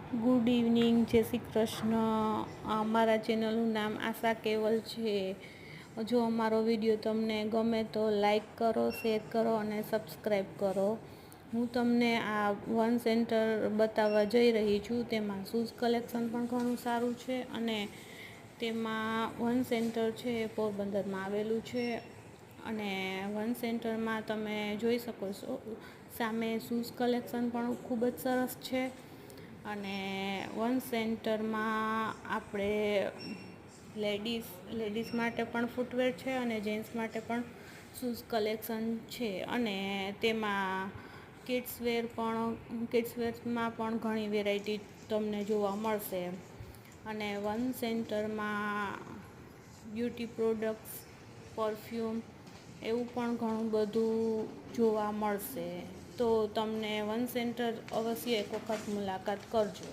Good evening, જય શ્રી કૃષ્ણ. અમારા ચેનલનું નામ આશા કેવલ છે. જો અમારો વિડીયો તમને ગમે તો લાઈક કરો, શેર કરો અને સબસ્ક્રાઈબ કરો. હું તમને આ વન સેન્ટર બતાવવા જઈ રહી છું. તેમાં શૂઝ કલેક્શન પણ ઘણું સારું છે અને તેમાં વન સેન્ટર છે એ પોરબંદરમાં આવેલું છે. અને વન સેન્ટરમાં તમે જોઈ શકો છો સામે શૂઝ કલેક્શન પણ ખૂબ જ સરસ છે. અને વન સેન્ટરમાં આપણે લેડીઝ માટે પણ ફૂટવેર છે અને જેન્ટ્સ માટે પણ શૂઝ કલેક્શન છે. અને તેમાં કિડ્સવેરમાં પણ ઘણી વેરાયટી તમને જોવા મળશે. અને વન સેન્ટરમાં બ્યુટી પ્રોડક્ટ્સ, પરફ્યુમ એવું પણ ઘણું બધું જોવા મળશે. તો તમને વન સેન્ટર અવશ્ય એક વખત મુલાકાત કરજો.